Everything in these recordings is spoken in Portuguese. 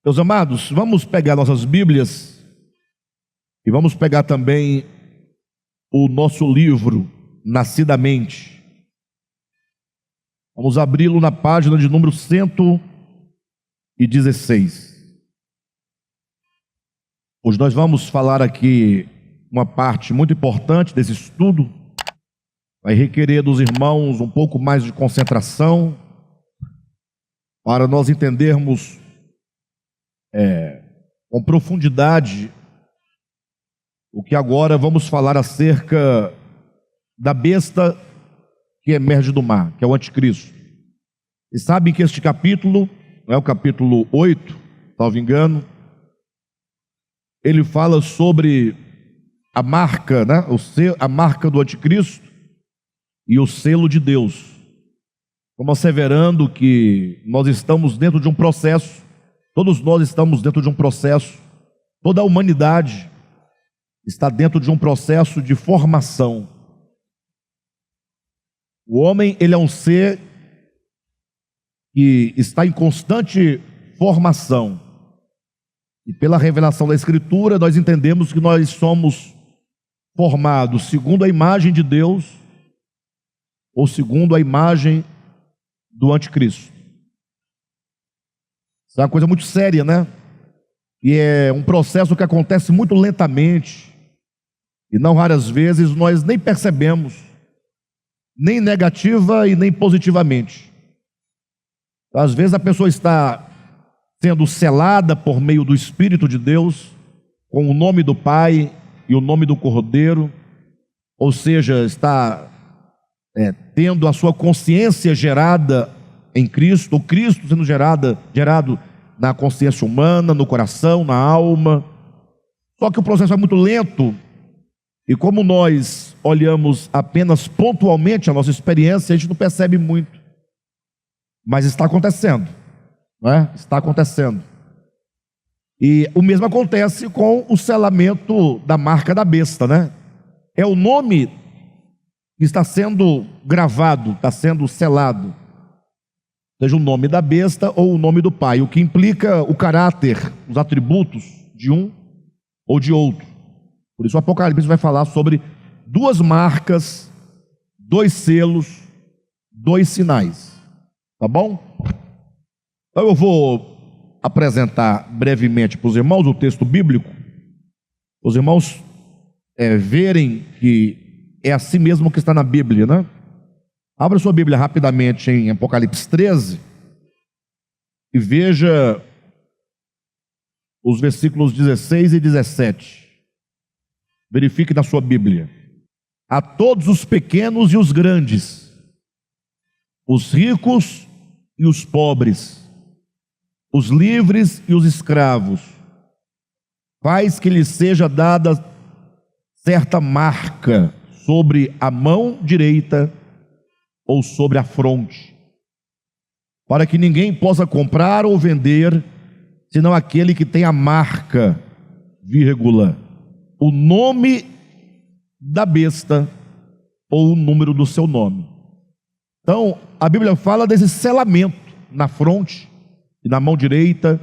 Meus amados, vamos pegar nossas Bíblias e vamos pegar também o nosso livro, Nascidamente. Vamos abri-lo na página de número 116. Hoje nós vamos falar aqui uma parte muito importante desse estudo. Vai requerer dos irmãos um pouco mais de concentração para nós entendermos com profundidade o que agora vamos falar acerca da besta que emerge do mar, que é o anticristo. E sabem que este capítulo, não é o capítulo 8, salvo engano, ele fala sobre a marca, né? A marca do anticristo e o selo de Deus, como asseverando que nós estamos dentro de um processo, todos nós estamos dentro de um processo, toda a humanidade está dentro de um processo de formação. O homem, ele é um ser que está em constante formação. E pela revelação da Escritura, nós entendemos que nós somos formados segundo a imagem de Deus ou segundo a imagem do anticristo. Isso é uma coisa muito séria, né? E é um processo que acontece muito lentamente. E não raras vezes nós nem percebemos, nem negativa e nem positivamente. Às vezes a pessoa está sendo selada por meio do Espírito de Deus, com o nome do Pai e o nome do Cordeiro, ou seja, está tendo a sua consciência gerada em Cristo, o Cristo sendo gerado na consciência humana, no coração, na alma. Só que o processo é muito lento, e como nós olhamos apenas pontualmente a nossa experiência, a gente não percebe muito, mas está acontecendo, não é? Está acontecendo. E o mesmo acontece com o selamento da marca da besta, né? É o nome que está sendo gravado, está sendo selado, seja o nome da besta ou o nome do Pai, o que implica o caráter, os atributos de um ou de outro. Por isso o Apocalipse vai falar sobre duas marcas, dois selos, dois sinais. Tá bom? Então eu vou apresentar brevemente para os irmãos o texto bíblico, os irmãos verem que é assim mesmo que está na Bíblia, né? Abra sua Bíblia rapidamente em Apocalipse 13 e veja os versículos 16 e 17. Verifique na sua Bíblia. A todos os pequenos e os grandes, os ricos e os pobres, os livres e os escravos, faz que lhes seja dada certa marca sobre a mão direita ou sobre a fronte, para que ninguém possa comprar ou vender, senão aquele que tem a marca, vírgula, o nome da besta ou o número do seu nome. Então, a Bíblia fala desse selamento na fronte e na mão direita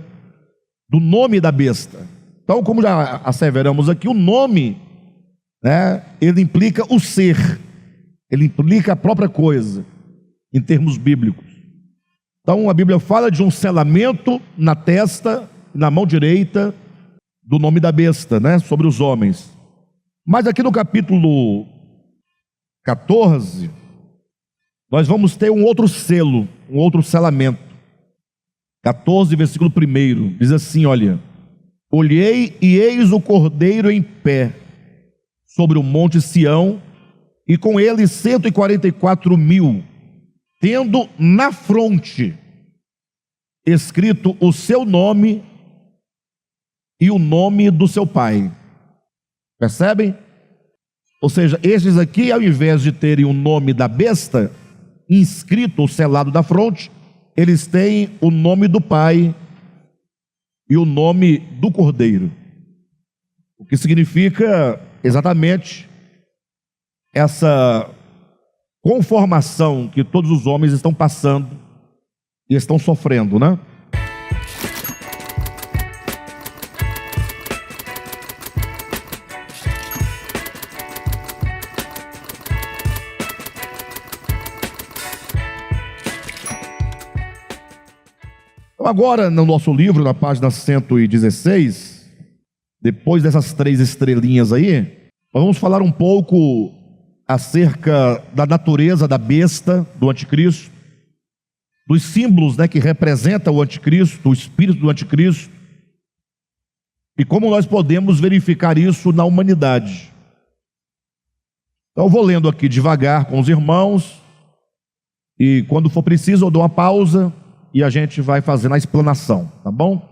do nome da besta. Então, como já asseveramos aqui, o nome, né, ele implica o ser, ele implica a própria coisa, em termos bíblicos. Então, a Bíblia fala de um selamento na testa e na mão direita do nome da besta, né, sobre os homens. Mas aqui no capítulo 14, nós vamos ter um outro selo, um outro selamento. 14, versículo 1, diz assim, olha: olhei e eis o Cordeiro em pé sobre o monte Sião, e com ele 144.000, tendo na fronte escrito o seu nome e o nome do seu pai. Percebem? Ou seja, estes aqui, ao invés de terem o nome da besta inscrito ou selado da fronte, eles têm o nome do Pai e o nome do Cordeiro. O que significa exatamente essa conformação que todos os homens estão passando e estão sofrendo, né? Então, agora, no nosso livro, na página 116, depois dessas 3 estrelinhas aí, nós vamos falar um pouco acerca da natureza da besta, do anticristo, dos símbolos, que representam o anticristo, o espírito do anticristo, e como nós podemos verificar isso na humanidade. Então eu vou lendo aqui devagar com os irmãos, e quando for preciso eu dou uma pausa e a gente vai fazendo a explanação, tá bom?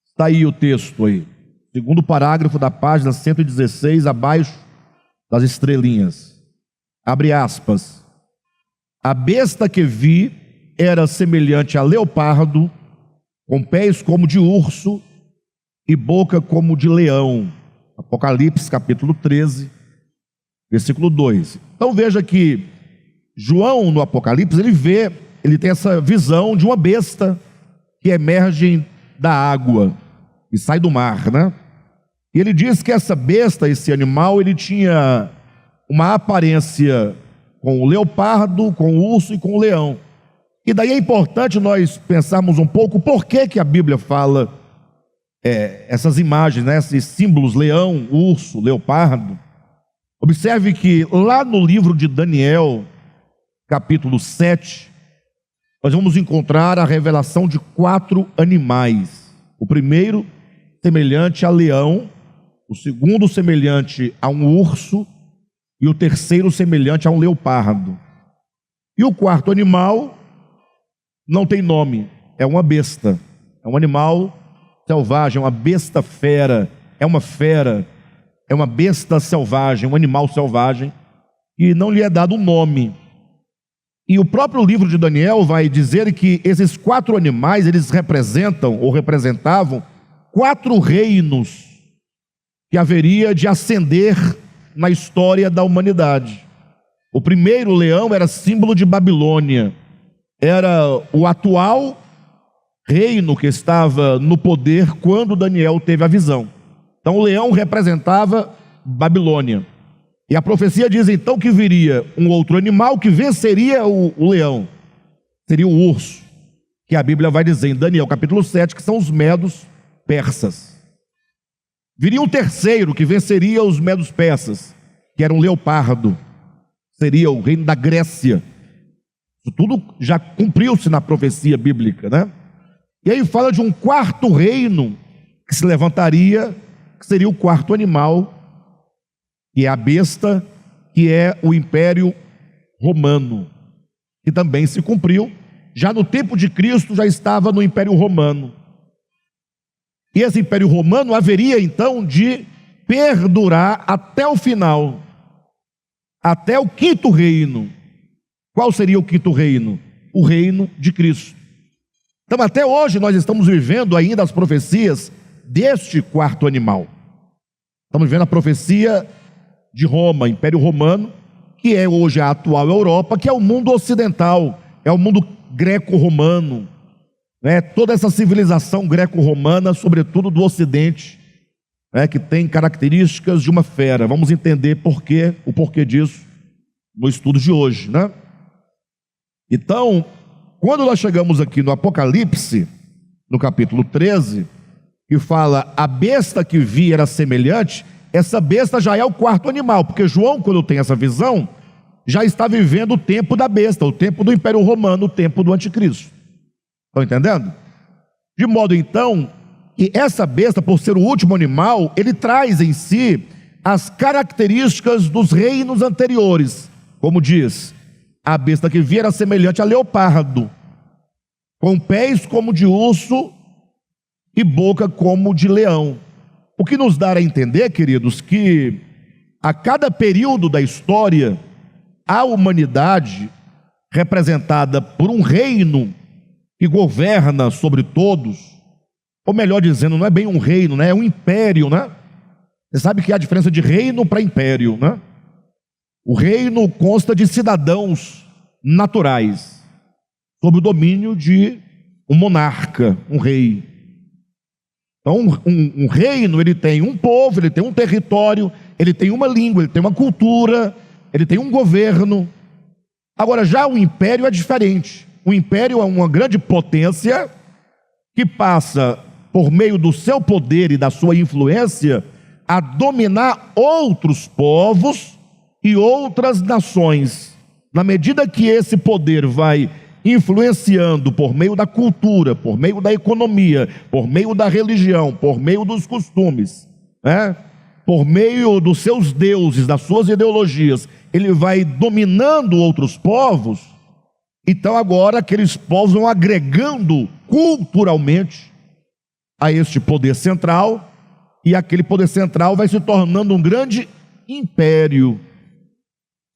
Está aí o texto aí, segundo parágrafo da página 116, abaixo das estrelinhas. Abre aspas. A besta que vi era semelhante a leopardo, com pés como de urso e boca como de leão. Apocalipse capítulo 13, versículo 2. Então veja que João no Apocalipse, ele tem essa visão de uma besta que emerge da água e sai do mar, né? E ele diz que essa besta, esse animal, ele tinha uma aparência com o leopardo, com o urso e com o leão. E daí é importante nós pensarmos um pouco por que a Bíblia fala essas imagens, esses símbolos, leão, urso, leopardo. Observe que lá no livro de Daniel, capítulo 7, nós vamos encontrar a revelação de 4 animais. O primeiro, semelhante a leão, o segundo, semelhante a um urso, e o terceiro, semelhante a um leopardo. E o quarto animal não tem nome, é uma besta, é um animal selvagem, uma besta fera, é uma besta selvagem, um animal selvagem, e não lhe é dado um nome. E o próprio livro de Daniel vai dizer que esses 4 animais, eles representam ou representavam 4 reinos que haveria de ascender na história da humanidade. O primeiro leão era símbolo de Babilônia, era o atual reino que estava no poder quando Daniel teve a visão. Então o leão representava Babilônia. E a profecia diz então que viria um outro animal que venceria o leão. Seria o urso, que a Bíblia vai dizer em Daniel capítulo 7, que são os medos persas. Viria um terceiro que venceria os medos persas, que era um leopardo. Seria o reino da Grécia. Isso tudo já cumpriu-se na profecia bíblica, né? E aí fala de um quarto reino que se levantaria, que seria o quarto animal, que é a besta, que é o Império Romano, que também se cumpriu. Já no tempo de Cristo já estava no Império Romano. E esse Império Romano haveria então de perdurar até o final, até o 5º reino. Qual seria o 5º reino? O reino de Cristo. Então até hoje nós estamos vivendo ainda as profecias deste quarto animal. Estamos vivendo a profecia de Roma, Império Romano, que é hoje a atual Europa, que é o mundo ocidental, é o mundo greco-romano, toda essa civilização greco-romana, sobretudo do Ocidente, que tem características de uma fera. Vamos entender o porquê disso no estudo de hoje, né? Então, quando nós chegamos aqui no Apocalipse, no capítulo 13, que fala, a besta que vi era semelhante, essa besta já é o quarto animal, porque João, quando tem essa visão, já está vivendo o tempo da besta, o tempo do Império Romano, o tempo do Anticristo. Estão entendendo? De modo então, que essa besta, por ser o último animal, ele traz em si as características dos reinos anteriores. Como diz, a besta que vi era semelhante a leopardo, com pés como de urso e boca como de leão. O que nos dá a entender, queridos, que a cada período da história, a humanidade, representada por um reino que governa sobre todos, ou melhor dizendo, não é bem um reino, é um império, né? Você sabe que há diferença de reino para império, né? O reino consta de cidadãos naturais, sob o domínio de um monarca, um rei. Então um reino, ele tem um povo, ele tem um território, ele tem uma língua, ele tem uma cultura, ele tem um governo. Agora já o império é diferente. O império é uma grande potência que passa, por meio do seu poder e da sua influência, a dominar outros povos e outras nações. Na medida que esse poder vai influenciando por meio da cultura, por meio da economia, por meio da religião, por meio dos costumes, por meio dos seus deuses, das suas ideologias, ele vai dominando outros povos. Então agora aqueles povos vão agregando culturalmente a este poder central, e aquele poder central vai se tornando um grande império.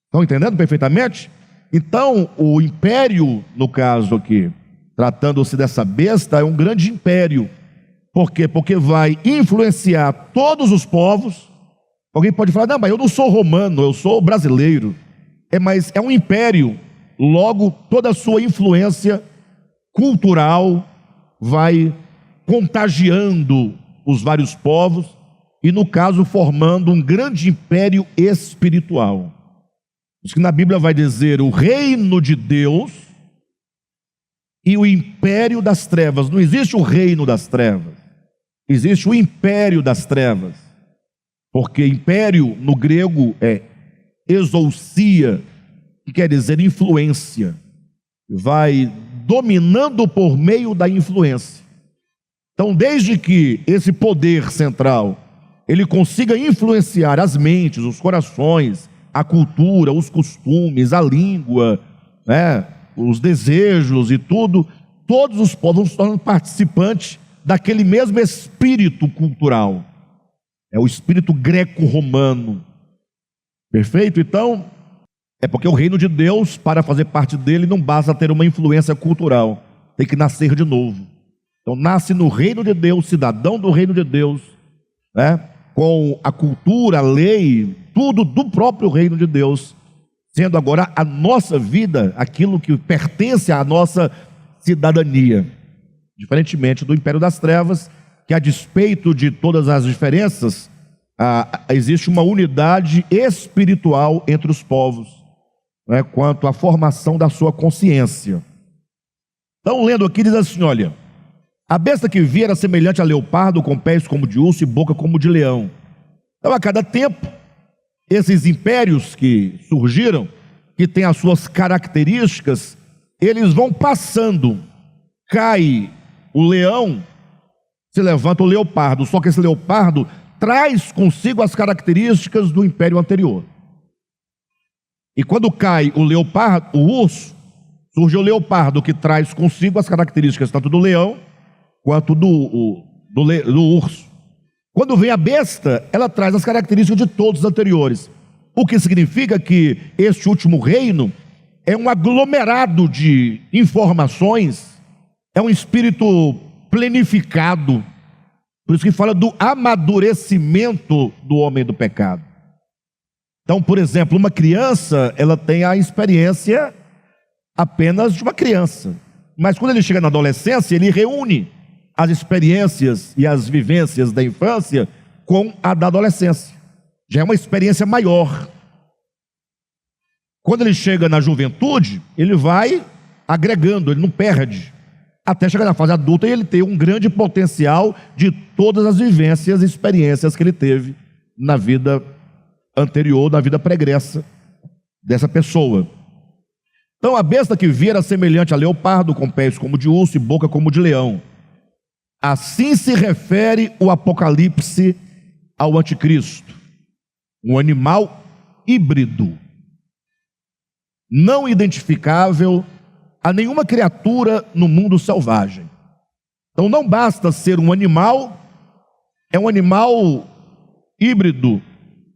Estão entendendo perfeitamente? Então o império, no caso aqui, tratando-se dessa besta, é um grande império. Por quê? Porque vai influenciar todos os povos. Alguém pode falar, não, mas eu não sou romano, eu sou brasileiro. Mas é um império. Logo, toda a sua influência cultural vai contagiando os vários povos e, no caso, formando um grande império espiritual. Isso que na Bíblia vai dizer o reino de Deus e o império das trevas. Não existe o reino das trevas, existe o império das trevas. Porque império no grego é exousia, que quer dizer influência. Vai dominando por meio da influência. Então, desde que esse poder central ele consiga influenciar as mentes, os corações, a cultura, os costumes, a língua, os desejos e tudo, todos os povos vão se tornando participantes daquele mesmo espírito cultural. É o espírito greco-romano. Perfeito? Então, é porque o reino de Deus, para fazer parte dele, não basta ter uma influência cultural, tem que nascer de novo. Então nasce no reino de Deus, cidadão do reino de Deus, com a cultura, a lei, tudo do próprio reino de Deus, sendo agora a nossa vida, aquilo que pertence à nossa cidadania. Diferentemente do império das trevas, que a despeito de todas as diferenças, existe uma unidade espiritual entre os povos, quanto à formação da sua consciência. Então, lendo aqui, diz assim, olha: a besta que vi era semelhante a leopardo, com pés como de urso e boca como de leão. Então, a cada tempo, esses impérios que surgiram, que têm as suas características, eles vão passando. Cai o leão, se levanta o leopardo. Só que esse leopardo traz consigo as características do império anterior. E quando cai o leopardo, o urso, surge o leopardo, que traz consigo as características tanto do leão quanto do urso. Quando vem a besta, ela traz as características de todos os anteriores. O que significa que este último reino é um aglomerado de informações, é um espírito plenificado. Por isso que fala do amadurecimento do homem do pecado. Então, por exemplo, uma criança, ela tem a experiência apenas de uma criança. Mas quando ele chega na adolescência, ele reúne as experiências e as vivências da infância com a da adolescência. Já é uma experiência maior. Quando ele chega na juventude, ele vai agregando, ele não perde, até chegar na fase adulta e ele tem um grande potencial de todas as vivências e experiências que ele teve na vida anterior, na vida pregressa dessa pessoa. Então, a besta que vi era semelhante a leopardo, com pés como de urso e boca como de leão. Assim se refere o Apocalipse ao anticristo, um animal híbrido, não identificável a nenhuma criatura no mundo selvagem. Então não basta ser um animal, é um animal híbrido,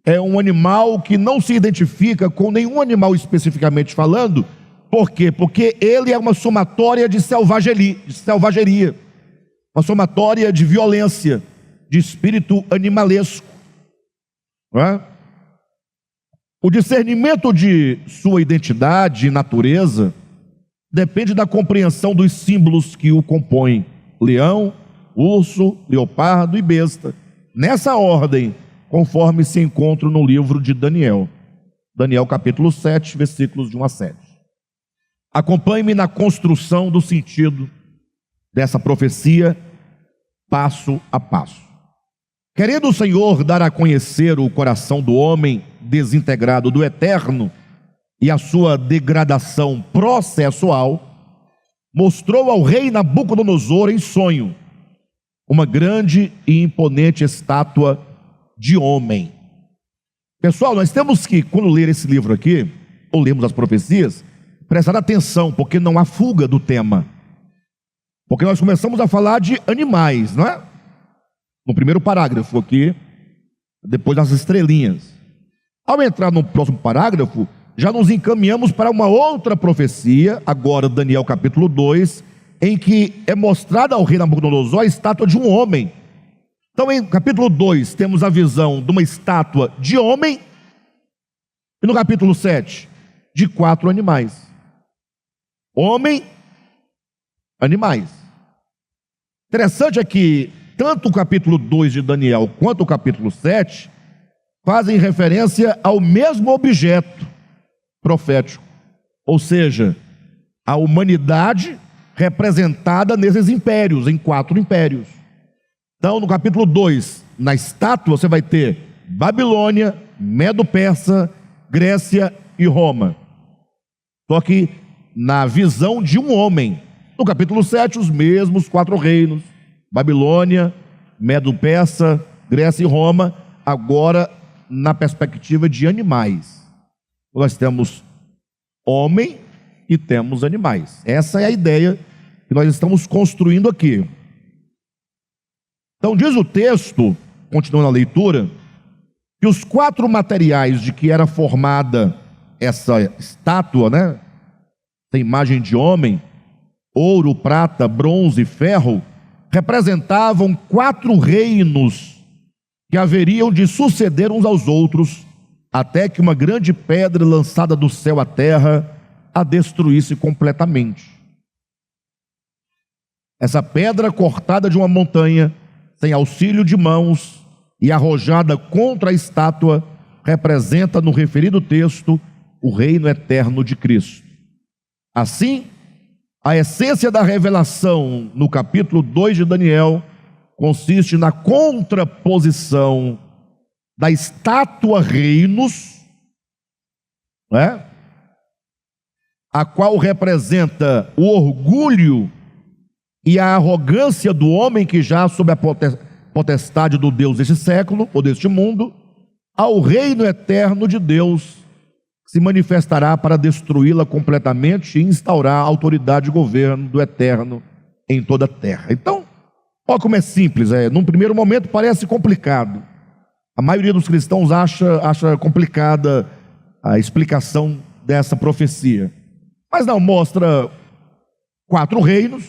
é um animal que não se identifica com nenhum animal especificamente falando. Por quê? Porque ele é uma somatória de selvageria, uma somatória de violência, de espírito animalesco. Não é? O discernimento de sua identidade e natureza depende da compreensão dos símbolos que o compõem: leão, urso, leopardo e besta, nessa ordem, conforme se encontra no livro de Daniel. Daniel capítulo 7, versículos de 1 a 7. Acompanhe-me na construção do sentido dessa profecia passo a passo. Querendo o Senhor dar a conhecer o coração do homem desintegrado do eterno e a sua degradação processual, mostrou ao rei Nabucodonosor em sonho uma grande e imponente estátua de homem. Pessoal, nós temos que, quando ler esse livro aqui, ou lemos as profecias, prestar atenção, porque não há fuga do tema. Porque nós começamos a falar de animais, não é? No primeiro parágrafo aqui, depois das estrelinhas. Ao entrar no próximo parágrafo, já nos encaminhamos para uma outra profecia, agora Daniel capítulo 2, em que é mostrada ao rei Nabucodonosor a estátua de um homem. Então, em capítulo 2, temos a visão de uma estátua de homem, e no capítulo 7, de 4 animais. Homem, animais. Interessante é que tanto o capítulo 2 de Daniel quanto o capítulo 7 fazem referência ao mesmo objeto profético, ou seja, a humanidade representada nesses impérios, em 4 impérios. Então, no capítulo 2, na estátua, você vai ter Babilônia, Medo-Persa, Grécia e Roma. Só que na visão de um homem. No capítulo 7, os mesmos 4 reinos: Babilônia, Medo-Persa, Grécia e Roma, agora na perspectiva de animais. Nós temos homem e temos animais. Essa é a ideia que nós estamos construindo aqui. Então diz o texto, continuando a leitura, que os 4 materiais de que era formada essa estátua, né? Essa imagem de homem, ouro, prata, bronze e ferro, representavam 4 reinos que haveriam de suceder uns aos outros, até que uma grande pedra lançada do céu à terra a destruísse completamente. Essa pedra cortada de uma montanha, sem auxílio de mãos e arrojada contra a estátua, representa no referido texto o reino eterno de Cristo. Assim, a essência da revelação no capítulo 2 de Daniel consiste na contraposição da estátua reinos, né, a qual representa o orgulho e a arrogância do homem que já sob a potestade do Deus deste século, ou deste mundo, ao reino eterno de Deus, que se manifestará para destruí-la completamente e instaurar a autoridade e governo do eterno em toda a terra. Então, olha como é simples, num primeiro momento parece complicado. A maioria dos cristãos acha complicada a explicação dessa profecia. Mas não, mostra 4 reinos,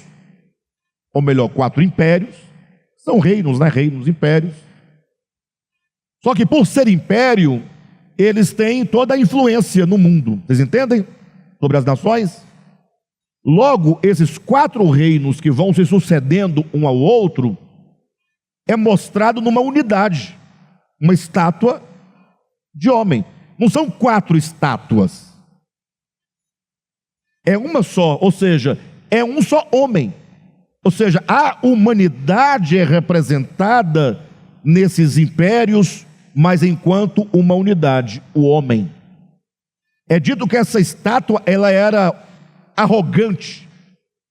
ou melhor, 4 impérios. São reinos, né? Reinos, impérios. Só que por ser império, eles têm toda a influência no mundo. Vocês entendem? Sobre as nações. Logo, esses 4 reinos que vão se sucedendo um ao outro, é mostrado numa unidade. Uma estátua de homem. Não são 4 estátuas. É uma só, ou seja, é um só homem. Ou seja, a humanidade é representada nesses impérios, mas enquanto uma unidade, o homem. É dito que essa estátua, ela era arrogante.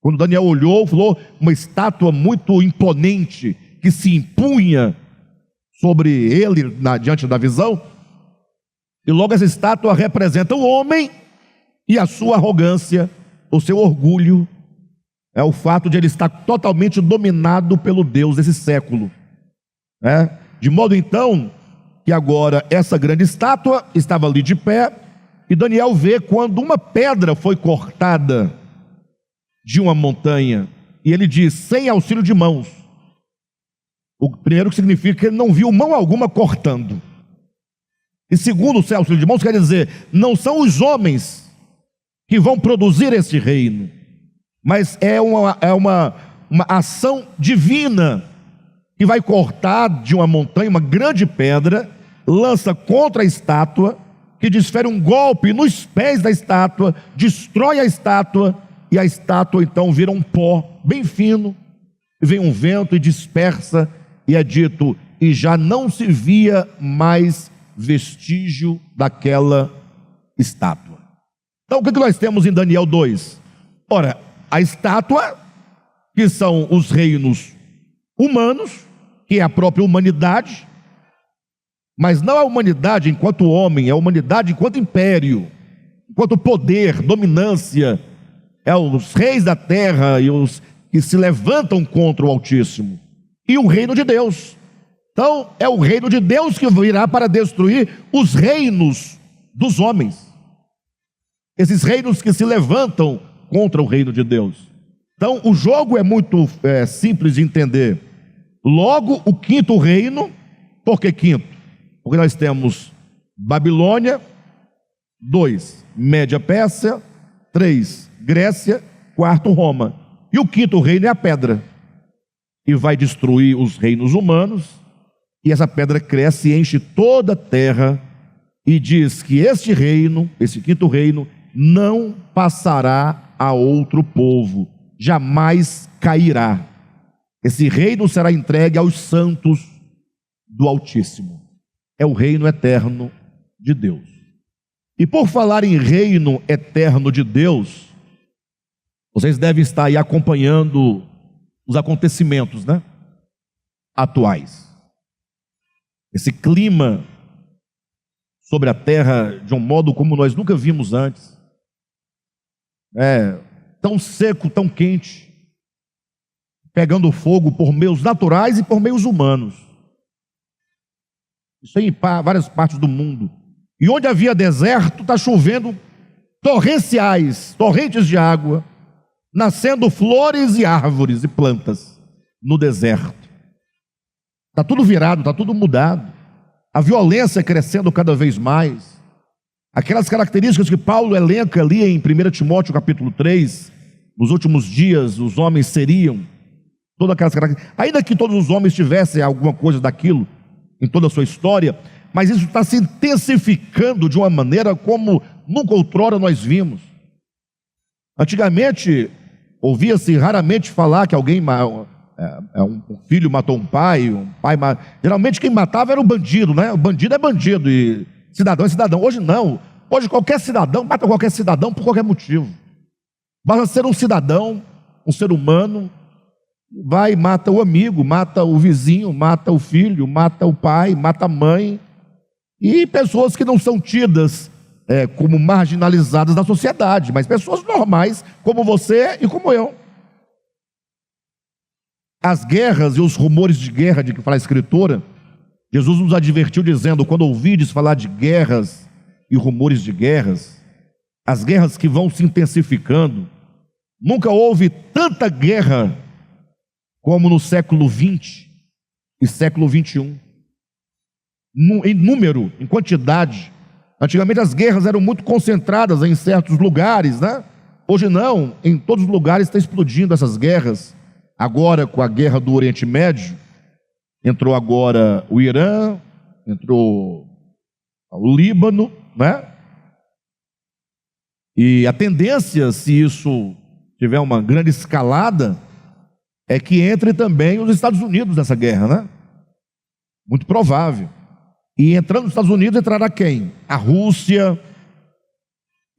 Quando Daniel olhou, falou, uma estátua muito imponente, que se impunha sobre ele, diante da visão. E logo essa estátua representa o homem e a sua arrogância, o seu orgulho, é o fato de ele estar totalmente dominado pelo Deus desse século. De modo então, que agora essa grande estátua estava ali de pé, e Daniel vê quando uma pedra foi cortada de uma montanha, e ele diz, sem auxílio de mãos. O primeiro que significa que ele não viu mão alguma cortando. E segundo, sem auxílio de mãos, quer dizer, não são os homens que vão produzir esse reino, mas é uma ação divina, que vai cortar de uma montanha uma grande pedra, lança contra a estátua, que desfere um golpe nos pés da estátua, destrói a estátua, e a estátua então vira um pó bem fino, vem um vento e dispersa, e é dito, e já não se via mais vestígio daquela estátua. Então o que nós temos em Daniel 2? Ora, a estátua, que são os reinos humanos, que é a própria humanidade, mas não a humanidade enquanto homem, é a humanidade enquanto império, enquanto poder, dominância, é os reis da terra e os que se levantam contra o Altíssimo, e o reino de Deus. Então é o reino de Deus que virá para destruir os reinos dos homens, esses reinos que se levantam contra o reino de Deus. Então o jogo é muito simples de entender. Logo, o quinto reino. Por que quinto? Porque nós temos Babilônia, 2, Média Pérsia, 3, Grécia, 4, Roma. E o quinto reino é a pedra, e vai destruir os reinos humanos, e essa pedra cresce e enche toda a terra, e diz que este reino, esse quinto reino, não passará a outro povo, jamais cairá. Esse reino será entregue aos santos do Altíssimo. É o reino eterno de Deus. E por falar em reino eterno de Deus, vocês devem estar aí acompanhando os acontecimentos, né, atuais. Esse clima sobre a terra de um modo como nós nunca vimos antes. Tão seco, tão quente, pegando fogo por meios naturais e por meios humanos. Isso aí em várias partes do mundo. E onde havia deserto, está chovendo torrenciais, torrentes de água, nascendo flores e árvores e plantas no deserto. Está tudo virado, está tudo mudado. A violência crescendo cada vez mais. Aquelas características que Paulo elenca ali em 1 Timóteo capítulo 3, nos últimos dias os homens seriam, todas aquelas características, ainda que todos os homens tivessem alguma coisa daquilo em toda a sua história, mas isso está se intensificando de uma maneira como nunca outrora nós vimos. Antigamente, ouvia-se raramente falar que alguém, um filho matou um pai geralmente quem matava era o bandido, né? O bandido é bandido e cidadão é cidadão. Hoje não, hoje qualquer cidadão mata qualquer cidadão por qualquer motivo. Basta ser um cidadão, um ser humano, vai e mata o amigo, mata o vizinho, mata o filho, mata o pai, mata a mãe, e pessoas que não são tidas como marginalizadas da sociedade, mas pessoas normais, como você e como eu. As guerras e os rumores de guerra de que fala a Escritura, Jesus nos advertiu dizendo, quando ouvides falar de guerras e rumores de guerras, as guerras que vão se intensificando, nunca houve tanta guerra como no século XX e século XXI, em número, em quantidade. Antigamente as guerras eram muito concentradas em certos lugares, né? Hoje não, em todos os lugares está explodindo essas guerras. Agora com a guerra do Oriente Médio, entrou agora o Irã, entrou o Líbano, né? E a tendência, se isso tiver uma grande escalada, é que entre também os Estados Unidos nessa guerra, né? Muito provável. E entrando nos Estados Unidos, entrará quem? A Rússia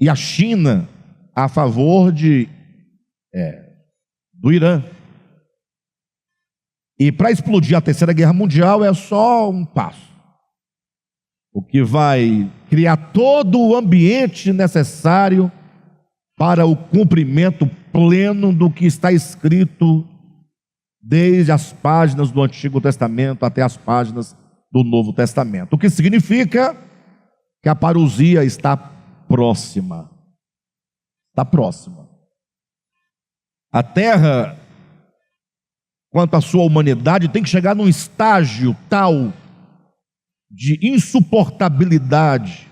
e a China a favor do Irã. E para explodir a Terceira Guerra Mundial é só um passo. O que vai criar todo o ambiente necessário para o cumprimento pleno do que está escrito desde as páginas do Antigo Testamento até as páginas do Novo Testamento. O que significa que a parousia está próxima. Está próxima. A terra, quanto à sua humanidade, tem que chegar num estágio tal de insuportabilidade,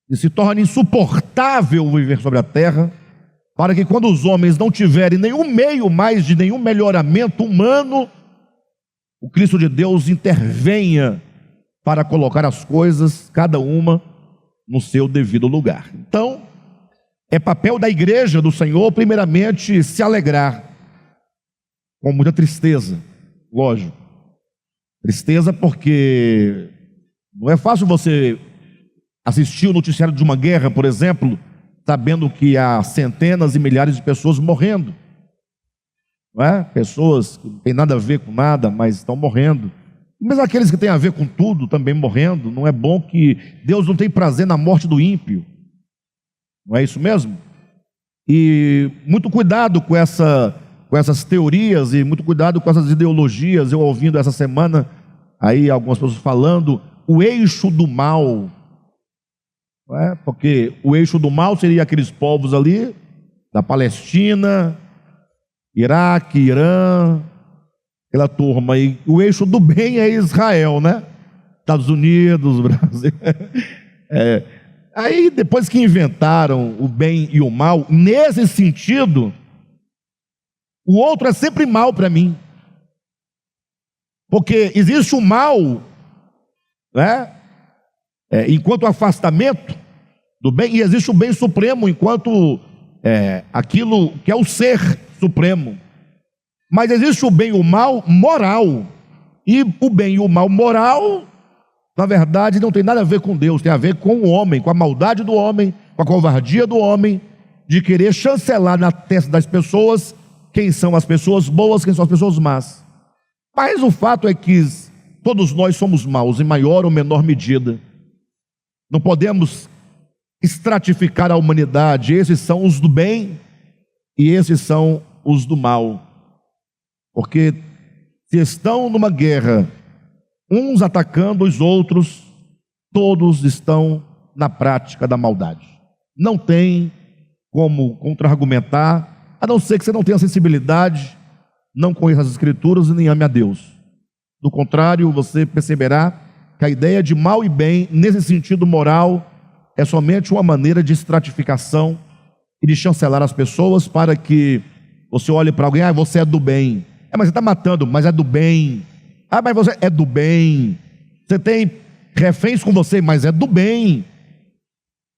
e se torna insuportável viver sobre a terra, para que quando os homens não tiverem nenhum meio mais de nenhum melhoramento humano, o Cristo de Deus intervenha para colocar as coisas, cada uma, no seu devido lugar. Então, é papel da igreja do Senhor, primeiramente, se alegrar, com muita tristeza, lógico. Tristeza porque não é fácil você assistir o noticiário de uma guerra, por exemplo, sabendo que há centenas e milhares de pessoas morrendo. Não é? Pessoas que não têm nada a ver com nada, mas estão morrendo. Mesmo aqueles que têm a ver com tudo também morrendo. Não é bom que Deus não tem prazer na morte do ímpio. Não é isso mesmo? E muito cuidado com essas teorias e muito cuidado com essas ideologias. Eu ouvindo essa semana aí algumas pessoas falando o eixo do mal. Não é? Porque o eixo do mal seria aqueles povos ali da Palestina, Iraque, Irã, aquela turma. E o eixo do bem é Israel, né? Estados Unidos, Brasil. Aí depois que inventaram o bem e o mal, nesse sentido, o outro é sempre mal para mim. Porque existe o mal, né? Enquanto afastamento do bem, e existe o bem supremo enquanto aquilo que é o ser supremo. Mas existe o bem e o mal moral. E o bem e o mal moral, na verdade, não tem nada a ver com Deus, tem a ver com o homem, com a maldade do homem, com a covardia do homem, de querer chancelar na testa das pessoas quem são as pessoas boas, quem são as pessoas más. Mas o fato é que todos nós somos maus, em maior ou menor medida. Não podemos estratificar a humanidade. Esses são os do bem e esses são os do mal. Porque se estão numa guerra, uns atacando os outros, todos estão na prática da maldade. Não tem como contra-argumentar, a não ser que você não tenha sensibilidade, não conheça as Escrituras e nem ame a Deus. Do contrário, você perceberá que a ideia de mal e bem, nesse sentido moral, é somente uma maneira de estratificação e de chancelar as pessoas para que você olhe para alguém, você é do bem. Mas você está matando, mas é do bem. Mas você é do bem. Você tem reféns com você, mas é do bem.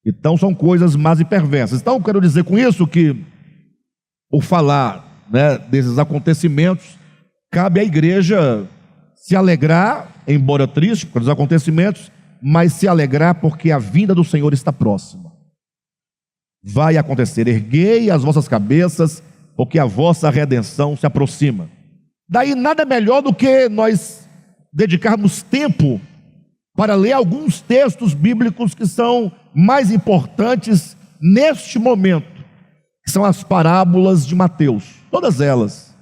Então são coisas más e perversas. Então eu quero dizer com isso que, por falar, né, desses acontecimentos, cabe à igreja se alegrar, embora triste por os acontecimentos, mas se alegrar porque a vinda do Senhor está próxima. Vai acontecer. Erguei as vossas cabeças, porque a vossa redenção se aproxima. Daí nada melhor do que nós dedicarmos tempo para ler alguns textos bíblicos que são mais importantes neste momento, que são as parábolas de Mateus, todas elas.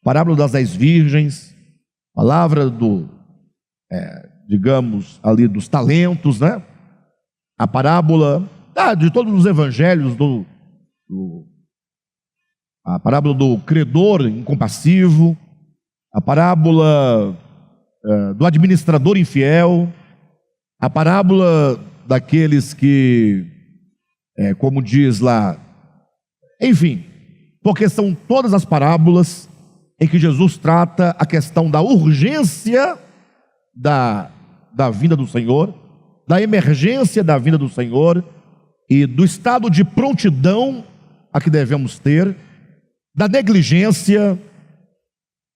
Parábola das 10 virgens, palavra digamos ali dos talentos, né? A parábola de todos os evangelhos, a parábola do credor incompassivo, a parábola do administrador infiel, a parábola daqueles que, como diz lá, enfim, porque são todas as parábolas em que Jesus trata a questão da urgência da vinda do Senhor, da emergência da vinda do Senhor e do estado de prontidão a que devemos ter, da negligência,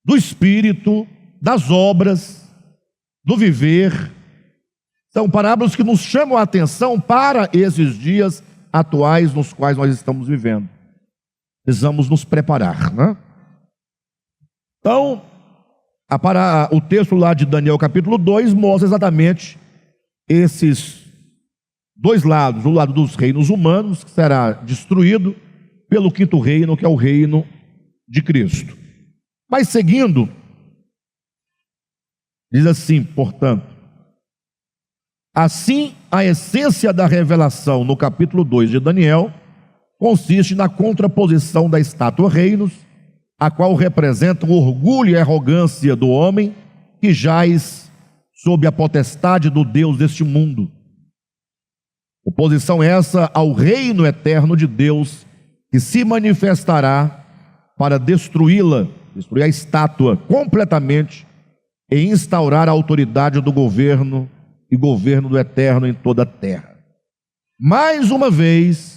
do espírito, das obras, do viver. São parábolas que nos chamam a atenção para esses dias atuais nos quais nós estamos vivendo. Precisamos nos preparar, né? Então, o texto lá de Daniel capítulo 2 mostra exatamente esses dois lados. O lado dos reinos humanos, que será destruído pelo quinto reino, que é o reino de Cristo. Mas seguindo, diz assim, portanto, assim a essência da revelação no capítulo 2 de Daniel consiste na contraposição da estátua reinos, a qual representa o orgulho e a arrogância do homem que jaz sob a potestade do Deus deste mundo. Oposição essa ao reino eterno de Deus, que se manifestará para destruir a estátua completamente e instaurar a autoridade do governo e governo do eterno em toda a terra. Mais uma vez,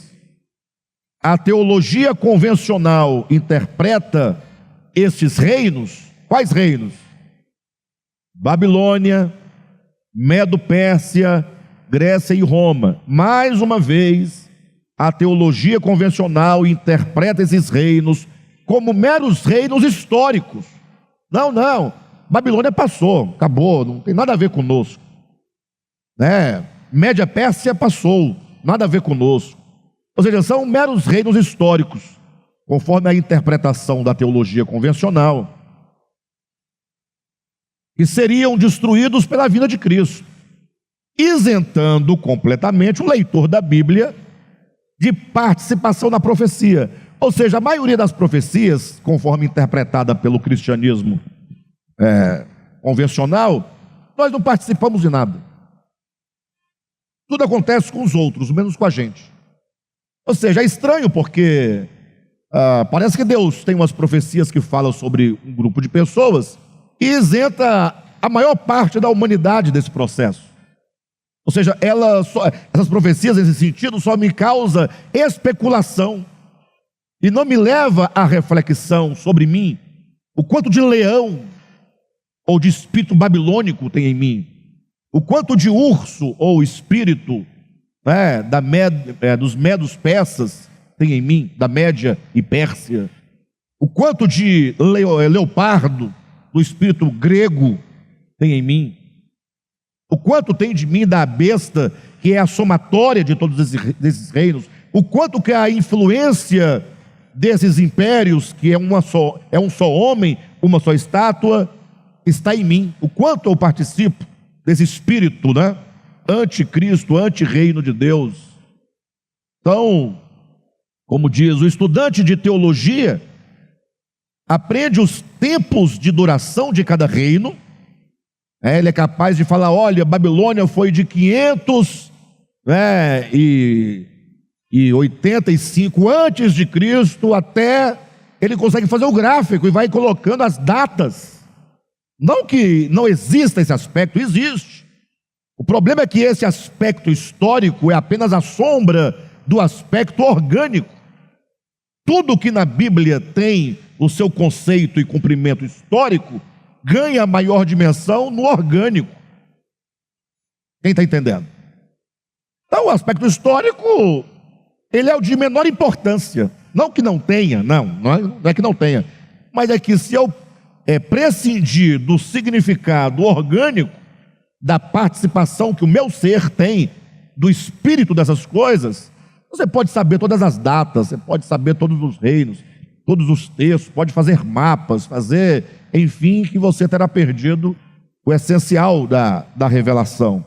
a teologia convencional interpreta estes reinos. Quais reinos? Babilônia, Medo-Pérsia, Grécia e Roma. Mais uma vez, a teologia convencional interpreta esses reinos como meros reinos históricos. Não, Babilônia passou, acabou, não tem nada a ver conosco. Média-Pérsia passou, nada a ver conosco. Ou seja, são meros reinos históricos, conforme a interpretação da teologia convencional, que seriam destruídos pela vinda de Cristo, isentando completamente o leitor da Bíblia de participação na profecia. Ou seja, a maioria das profecias, conforme interpretada pelo cristianismo convencional, nós não participamos de nada. Tudo acontece com os outros, menos com a gente. Ou seja, é estranho porque parece que Deus tem umas profecias que falam sobre um grupo de pessoas e isenta a maior parte da humanidade desse processo. Ou seja, essas profecias nesse sentido só me causam especulação e não me leva à reflexão sobre mim, o quanto de leão ou de espírito babilônico tem em mim, o quanto de urso ou espírito dos medos persas tem em mim, da Média e Pérsia, o quanto de leopardo do espírito grego tem em mim, o quanto tem de mim da besta, que é a somatória de todos esses reinos, o quanto que a influência desses impérios, que é um só homem, uma só estátua, está em mim, o quanto eu participo desse espírito, anticristo, anti-reino de Deus. Então, como diz, o estudante de teologia aprende os tempos de duração de cada reino. Ele é capaz de falar, olha, Babilônia foi de 585 antes de Cristo até... Ele consegue fazer o gráfico e vai colocando as datas. Não que não exista esse aspecto, existe. O problema é que esse aspecto histórico é apenas a sombra do aspecto orgânico. Tudo que na Bíblia tem o seu conceito e cumprimento histórico ganha maior dimensão no orgânico. Quem está entendendo? Então o aspecto histórico, ele é o de menor importância. Não que não tenha, não é que não tenha, mas é que se eu prescindir do significado orgânico, da participação que o meu ser tem, do espírito dessas coisas, você pode saber todas as datas, você pode saber todos os reinos, todos os textos, pode fazer mapas, enfim, que você terá perdido o essencial da revelação.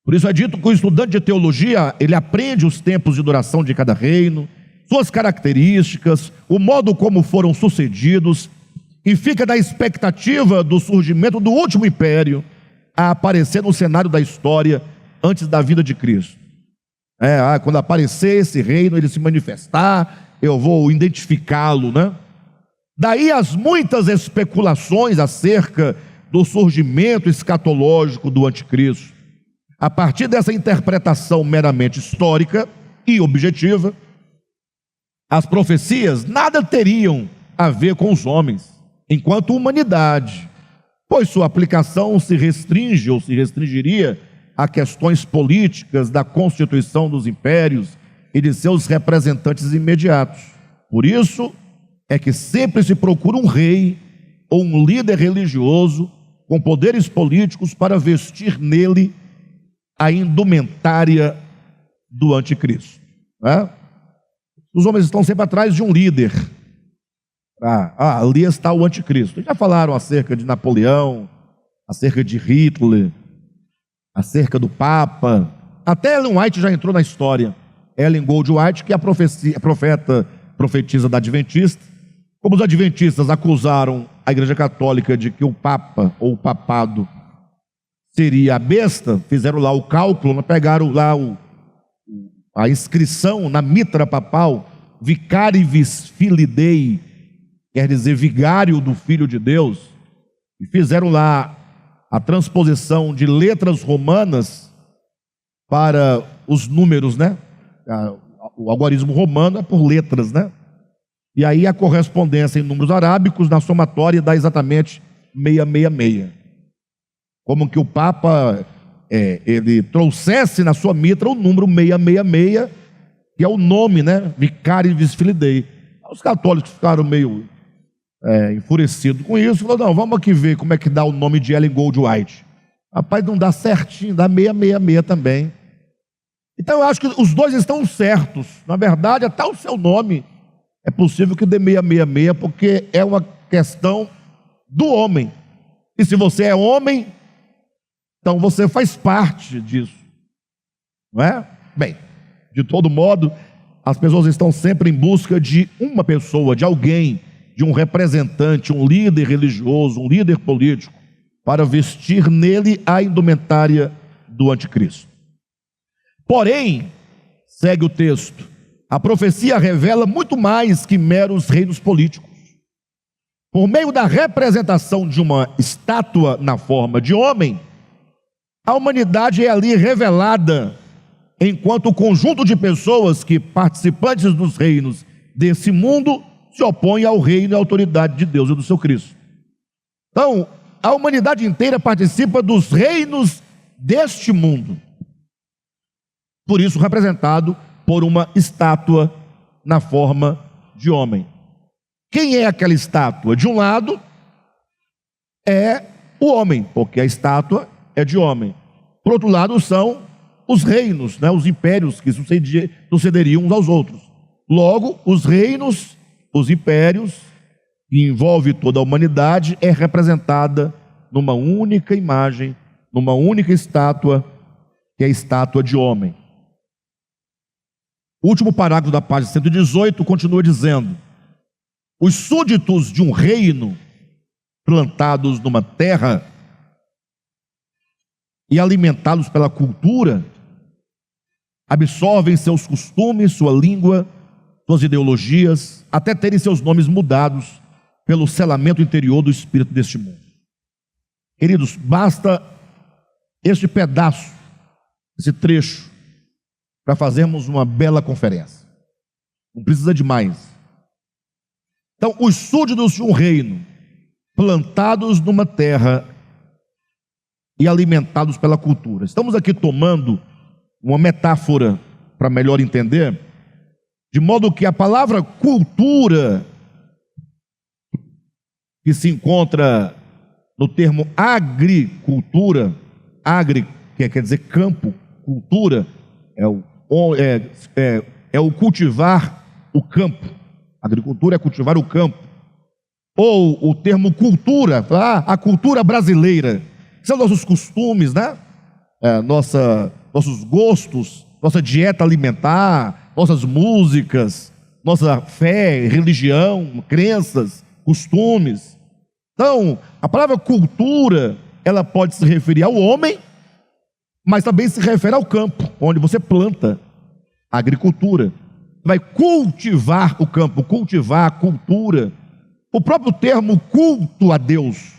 Por isso é dito que o estudante de teologia, ele aprende os tempos de duração de cada reino, suas características, o modo como foram sucedidos, e fica na expectativa do surgimento do último império a aparecer no cenário da história antes da vinda de Cristo. Quando aparecer esse reino, ele se manifestar, eu vou identificá-lo, Daí as muitas especulações acerca do surgimento escatológico do anticristo. A partir dessa interpretação meramente histórica e objetiva, as profecias nada teriam a ver com os homens, enquanto humanidade, pois sua aplicação se restringe ou se restringiria a questões políticas da constituição dos impérios e de seus representantes imediatos. Por isso é que sempre se procura um rei ou um líder religioso com poderes políticos para vestir nele a indumentária do anticristo. Os homens estão sempre atrás de um líder. Ali está o anticristo. Já falaram acerca de Napoleão, acerca de Hitler, acerca do Papa. Até Ellen White já entrou na história. Ellen Gold White, que é a profetisa da Adventista. Como os adventistas acusaram a Igreja Católica de que o Papa ou o papado seria a besta, fizeram lá o cálculo, pegaram lá a inscrição na mitra papal, Vicarivis Filii Dei, quer dizer vigário do Filho de Deus, e fizeram lá a transposição de letras romanas para os números, O algarismo romano é por letras, E aí a correspondência em números arábicos na somatória dá exatamente 666. Como que o Papa ele trouxesse na sua mitra o número 666, que é o nome, né? Vicarius Filii Dei. Os católicos ficaram meio enfurecidos com isso. Falaram, não, vamos aqui ver como é que dá o nome de Ellen Goldwhite. Rapaz, não dá certinho, dá 666 também. Então eu acho que os dois estão certos. Na verdade, até o seu nome é possível que dê 666, porque é uma questão do homem. E se você é homem, então você faz parte disso, não é? Bem, de todo modo, as pessoas estão sempre em busca de uma pessoa, de alguém, de um representante, um líder religioso, um líder político, para vestir nele a indumentária do anticristo. Porém, segue o texto, a profecia revela muito mais que meros reinos políticos. Por meio da representação de uma estátua na forma de homem, a humanidade é ali revelada enquanto conjunto de pessoas que, participantes dos reinos desse mundo, se opõem ao reino e à autoridade de Deus e do seu Cristo. Então, a humanidade inteira participa dos reinos deste mundo. Por isso, representado por uma estátua na forma de homem. Quem é aquela estátua? De um lado, é o homem, porque a estátua é de homem. Por outro lado, são os reinos, né, os impérios que sucederiam uns aos outros. Logo, os reinos, os impérios, que envolve toda a humanidade, é representada numa única imagem, numa única estátua, que é a estátua de homem. O último parágrafo da página 118 continua dizendo: os súditos de um reino plantados numa terra e alimentados pela cultura, absorvem seus costumes, sua língua, suas ideologias, até terem seus nomes mudados pelo selamento interior do espírito deste mundo. Queridos, basta este pedaço, esse trecho, para fazermos uma bela conferência. Não precisa de mais. Então, os súditos de um reino, plantados numa terra e alimentados pela cultura. Estamos aqui tomando uma metáfora para melhor entender, de modo que a palavra cultura, que se encontra no termo agricultura, agri, que quer dizer campo, cultura, é o cultivar o campo. Agricultura é cultivar o campo. Ou o termo cultura, a cultura brasileira, são nossos costumes, né? Nossos gostos, nossa dieta alimentar, nossas músicas, nossa fé, religião, crenças, costumes. Então, a palavra cultura, ela pode se referir ao homem, mas também se refere ao campo, onde você planta. A agricultura vai cultivar o campo, cultivar a cultura. O próprio termo culto a Deus,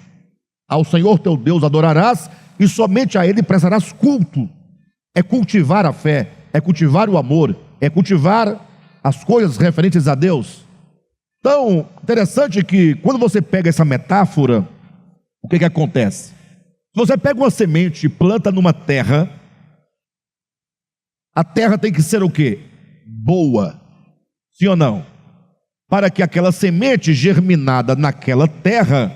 ao Senhor teu Deus adorarás e somente a Ele prestarás culto. É cultivar a fé, é cultivar o amor, é cultivar as coisas referentes a Deus. Então, interessante que quando você pega essa metáfora, o que acontece? Se você pega uma semente e planta numa terra, a terra tem que ser o quê? Boa, sim ou não? Para que aquela semente germinada naquela terra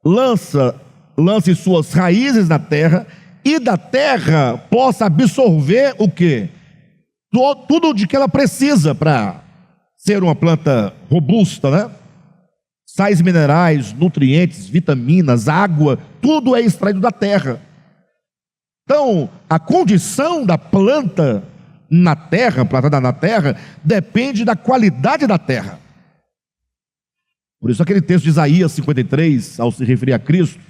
lance suas raízes na terra e da terra possa absorver o quê? Tudo de que ela precisa para ser uma planta robusta, né? Sais minerais, nutrientes, vitaminas, água, tudo é extraído da terra. Então, a condição da planta na terra, plantada na terra, depende da qualidade da terra. Por isso aquele texto de Isaías 53, ao se referir a Cristo,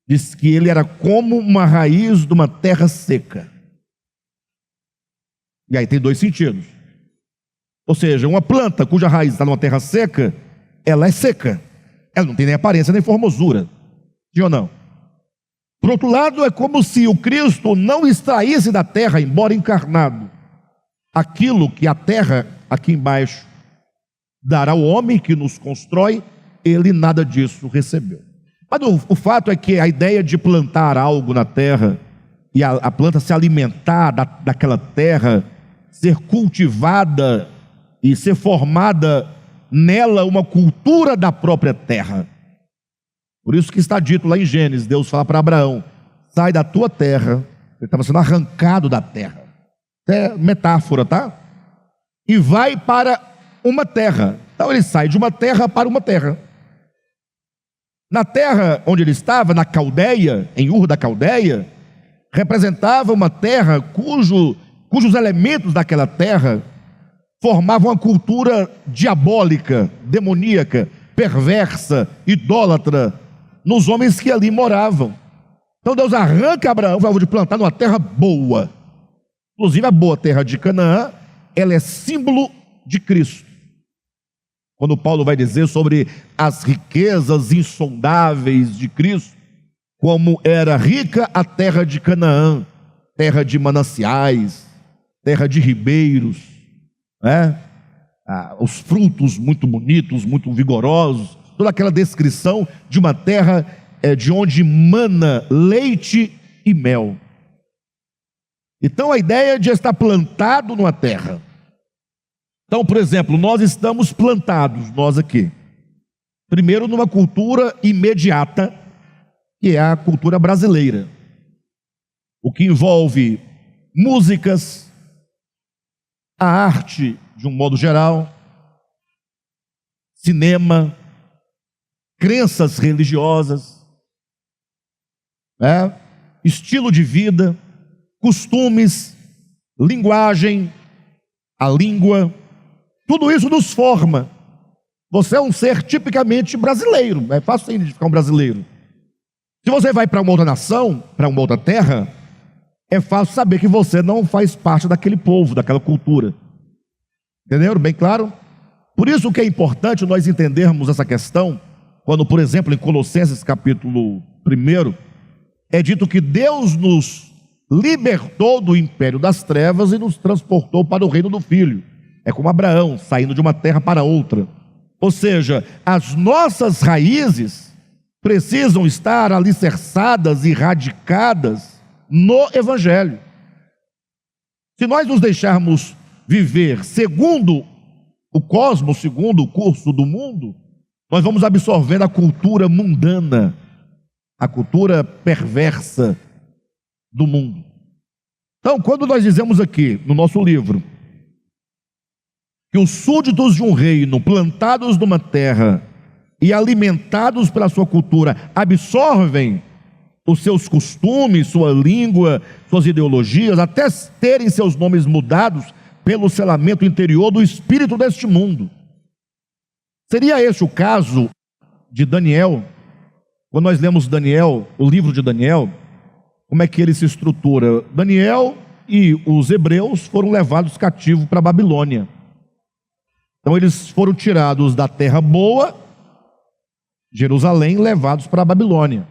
diz que ele era como uma raiz de uma terra seca. E aí tem dois sentidos. Ou seja, uma planta cuja raiz está numa terra seca, ela é seca. Ela não tem nem aparência nem formosura. Sim ou não? Por outro lado, é como se o Cristo não extraísse da terra, embora encarnado, aquilo que a terra aqui embaixo dar ao homem que nos constrói, ele nada disso recebeu. Mas o fato é que a ideia de plantar algo na terra, e a planta se alimentar daquela terra, ser cultivada e ser formada nela uma cultura da própria terra. Por isso que está dito lá em Gênesis, Deus fala para Abraão: sai da tua terra. Ele estava sendo arrancado da terra. É metáfora, tá? E vai para uma terra. Então ele sai de uma terra para uma terra. Na terra onde ele estava, na Caldeia, em Ur da Caldeia, representava uma terra cujos elementos daquela terra formavam uma cultura diabólica, demoníaca, perversa, idólatra, nos homens que ali moravam. Então Deus arranca Abraão, vai de plantar numa terra boa. Inclusive a boa terra de Canaã, ela é símbolo de Cristo. Quando Paulo vai dizer sobre as riquezas insondáveis de Cristo, como era rica a terra de Canaã, terra de mananciais, terra de ribeiros, né? Os frutos muito bonitos, muito vigorosos, toda aquela descrição de uma terra de onde mana leite e mel. Então a ideia de estar plantado numa terra. Então, por exemplo, nós estamos plantados, nós aqui, primeiro numa cultura imediata, que é a cultura brasileira, o que envolve músicas, a arte de um modo geral, cinema, crenças religiosas, estilo de vida, costumes, linguagem, a língua, tudo isso nos forma. Você é um ser tipicamente brasileiro, é fácil identificar um brasileiro. Se você vai para uma outra nação, para uma outra terra, é fácil saber que você não faz parte daquele povo, daquela cultura. Entenderam? Bem claro? Por isso que é importante nós entendermos essa questão, quando, por exemplo, em Colossenses capítulo 1, é dito que Deus nos libertou do império das trevas e nos transportou para o reino do Filho. É como Abraão, saindo de uma terra para outra. Ou seja, as nossas raízes precisam estar alicerçadas e radicadas no Evangelho. Se nós nos deixarmos viver segundo o cosmos, segundo o curso do mundo, nós vamos absorvendo a cultura mundana, a cultura perversa do mundo. Então, quando nós dizemos aqui no nosso livro que os súditos de um reino, plantados numa terra e alimentados pela sua cultura, absorvem os seus costumes, sua língua, suas ideologias, até terem seus nomes mudados pelo selamento interior do espírito deste mundo. Seria esse o caso de Daniel? Quando nós lemos Daniel, o livro de Daniel, como é que ele se estrutura? Daniel e os hebreus foram levados cativos para a Babilônia. Então eles foram tirados da terra boa, Jerusalém, levados para a Babilônia.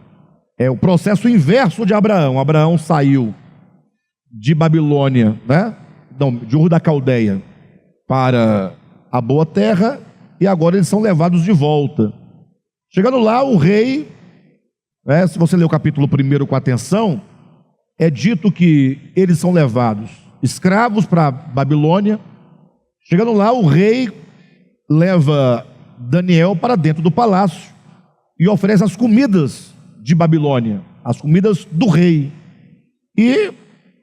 É o processo inverso de Abraão. Abraão saiu de Babilônia, de Ur da Caldeia, para a boa terra, e agora eles são levados de volta. Chegando lá, o rei, se você ler o capítulo 1 com atenção, é dito que eles são levados escravos para a Babilônia. Chegando lá, o rei leva Daniel para dentro do palácio e oferece as comidas de Babilônia, as comidas do rei. E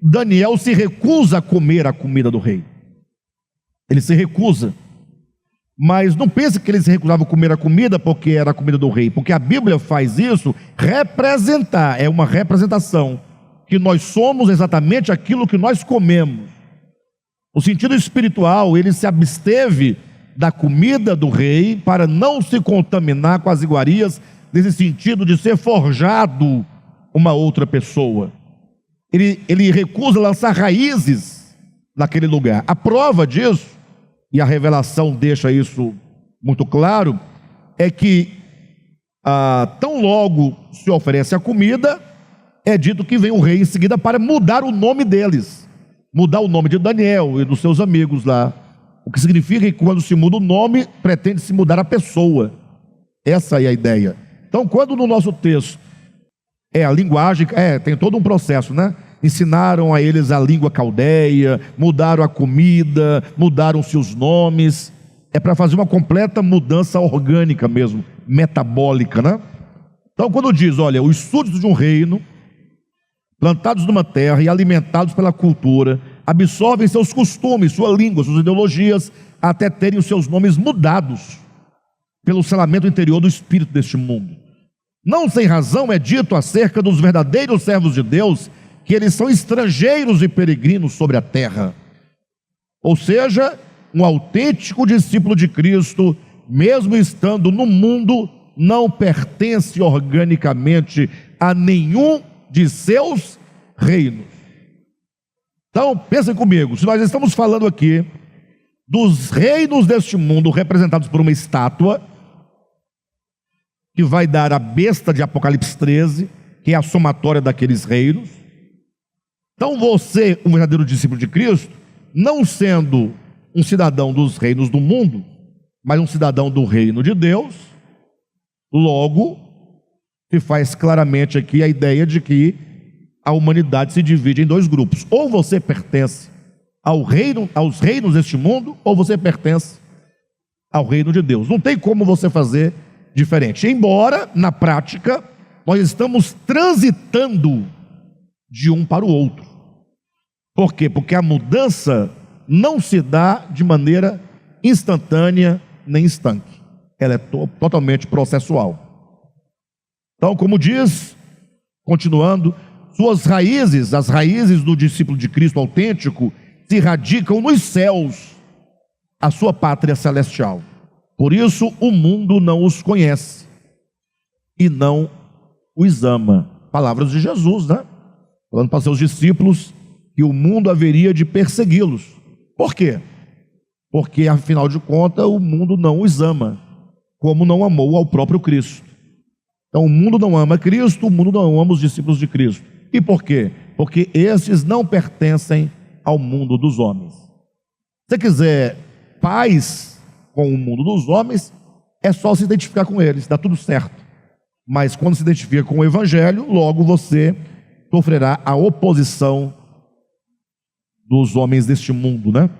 Daniel se recusa a comer a comida do rei. Ele se recusa. Mas não pense que ele se recusava a comer a comida porque era a comida do rei, porque a Bíblia faz isso representar, é uma representação, que nós somos exatamente aquilo que nós comemos. No sentido espiritual, ele se absteve da comida do rei para não se contaminar com as iguarias, nesse sentido de ser forjado uma outra pessoa. Ele recusa lançar raízes naquele lugar. A prova disso, e a revelação deixa isso muito claro, é que tão logo se oferece a comida, é dito que vem o rei em seguida para mudar o nome deles, mudar o nome de Daniel e dos seus amigos lá, O que significa que quando se muda o nome, pretende-se mudar a pessoa. Essa é a ideia. Então, quando no nosso texto a linguagem, tem todo um processo, né? Ensinaram a eles a língua caldeia, mudaram a comida, mudaram-se os nomes. É para fazer uma completa mudança orgânica mesmo, metabólica, né? Então, quando diz, olha, os súditos de um reino, plantados numa terra e alimentados pela cultura, absorvem seus costumes, sua língua, suas ideologias, até terem os seus nomes mudados pelo selamento interior do espírito deste mundo. Não sem razão é dito acerca dos verdadeiros servos de Deus que eles são estrangeiros e peregrinos sobre a terra. Ou seja, um autêntico discípulo de Cristo, mesmo estando no mundo, não pertence organicamente a nenhum de seus reinos. Então, pensem comigo, se nós estamos falando aqui dos reinos deste mundo representados por uma estátua, que vai dar a besta de Apocalipse 13, que é a somatória daqueles reinos. Então você, um verdadeiro discípulo de Cristo, não sendo um cidadão dos reinos do mundo, mas um cidadão do reino de Deus, logo se faz claramente aqui a ideia de que a humanidade se divide em dois grupos. Ou você pertence aos reinos deste mundo, ou você pertence ao reino de Deus. Não tem como você fazer diferente. Embora, na prática, nós estamos transitando de um para o outro. Por quê? Porque a mudança não se dá de maneira instantânea nem estanque. Ela é totalmente processual. Então, como diz, continuando, suas raízes, as raízes do discípulo de Cristo autêntico, se radicam nos céus, a sua pátria celestial. Por isso o mundo não os conhece e não os ama. Palavras de Jesus, né? Falando para seus discípulos que o mundo haveria de persegui-los. Por quê? Porque, afinal de contas, o mundo não os ama, como não amou ao próprio Cristo. Então, o mundo não ama Cristo, o mundo não ama os discípulos de Cristo. E por quê? Porque esses não pertencem ao mundo dos homens. Se você quiser paz com o mundo dos homens, é só se identificar com eles, dá tudo certo. Mas quando se identifica com o Evangelho, logo você sofrerá a oposição dos homens deste mundo, né?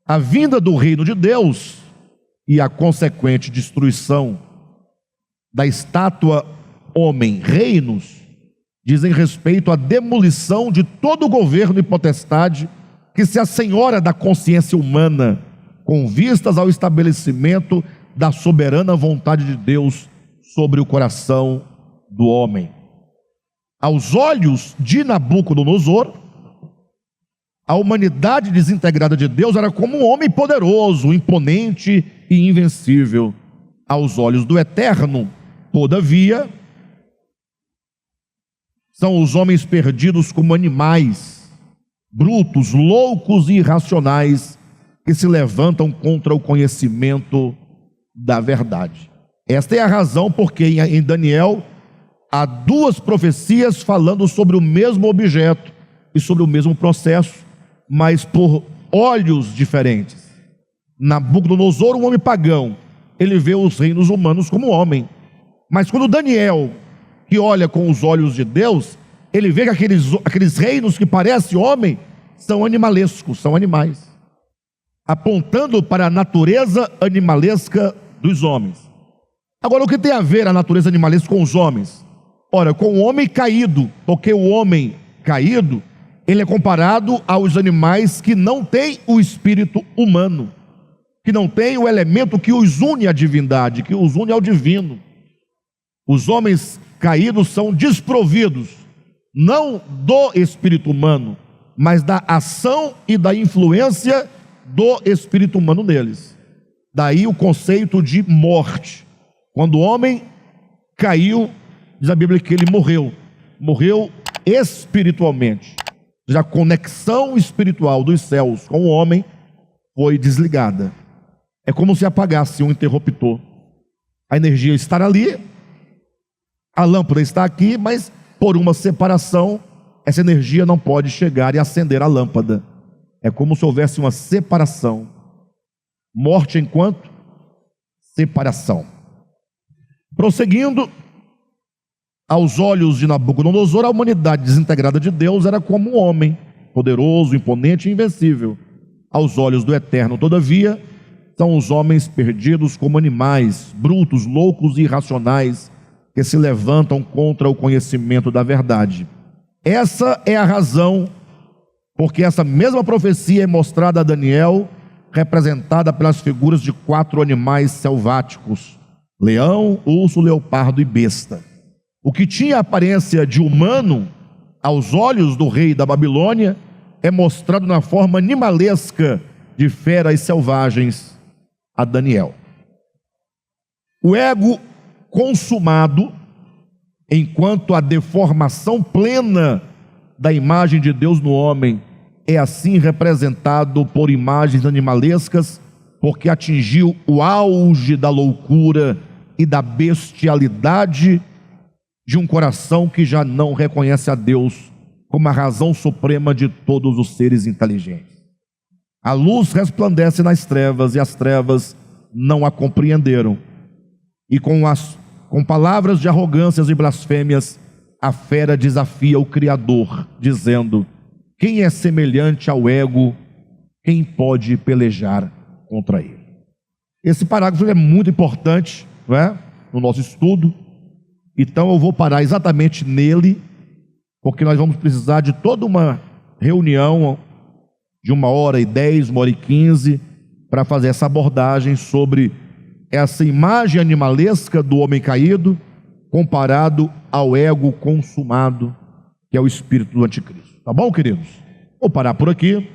A vinda do reino de Deus e a consequente destruição da estátua homem-reinos dizem respeito à demolição de todo o governo e potestade que se assenhora da consciência humana, com vistas ao estabelecimento da soberana vontade de Deus sobre o coração do homem. Aos olhos de Nabucodonosor, a humanidade desintegrada de Deus era como um homem poderoso, imponente e invencível. Aos olhos do Eterno, todavia, são os homens perdidos como animais, brutos, loucos e irracionais, que se levantam contra o conhecimento da verdade. Esta é a razão porque em Daniel há duas profecias falando sobre o mesmo objeto e sobre o mesmo processo, mas por olhos diferentes. Nabucodonosor, um homem pagão, ele vê os reinos humanos como homem. Mas quando Daniel, que olha com os olhos de Deus, ele vê que aqueles reinos que parecem homem, são animalescos, são animais, apontando para a natureza animalesca dos homens. Agora, o que tem a ver a natureza animalesca com os homens? Ora, com o homem caído, porque o homem caído, ele é comparado aos animais que não têm o espírito humano, que não têm o elemento que os une à divindade, que os une ao divino. Os homens caídos são desprovidos, não do espírito humano, mas da ação e da influência do espírito humano neles. Daí o conceito de morte. Quando o homem caiu, diz a Bíblia que ele morreu espiritualmente. A conexão espiritual dos céus com o homem foi desligada. É como se apagasse um interruptor. A energia está ali, a lâmpada está aqui, mas por uma separação, essa energia não pode chegar e acender a lâmpada. É como se houvesse uma separação. Morte enquanto separação. Prosseguindo, aos olhos de Nabucodonosor, a humanidade desintegrada de Deus era como um homem, poderoso, imponente e invencível. Aos olhos do Eterno, todavia, são os homens perdidos como animais, brutos, loucos e irracionais, que se levantam contra o conhecimento da verdade. Essa é a razão porque essa mesma profecia é mostrada a Daniel, representada pelas figuras de 4 animais selváticos: leão, urso, leopardo e besta. O que tinha a aparência de humano, aos olhos do rei da Babilônia, é mostrado na forma animalesca de feras selvagens a Daniel. O ego consumado, enquanto a deformação plena da imagem de Deus no homem é assim representado por imagens animalescas, porque atingiu o auge da loucura e da bestialidade de um coração que já não reconhece a Deus como a razão suprema de todos os seres inteligentes. A luz resplandece nas trevas e as trevas não a compreenderam. E com palavras de arrogâncias e blasfêmias, a fera desafia o Criador, dizendo: quem é semelhante ao ego? Quem pode pelejar contra ele? Esse parágrafo é muito importante, não é? No nosso estudo. Então eu vou parar exatamente nele, porque nós vamos precisar de toda uma reunião de 1h10, 1h15, para fazer essa abordagem sobre essa imagem animalesca do homem caído, comparado ao ego consumado, que é o espírito do anticristo. Tá bom, queridos? Vou parar por aqui.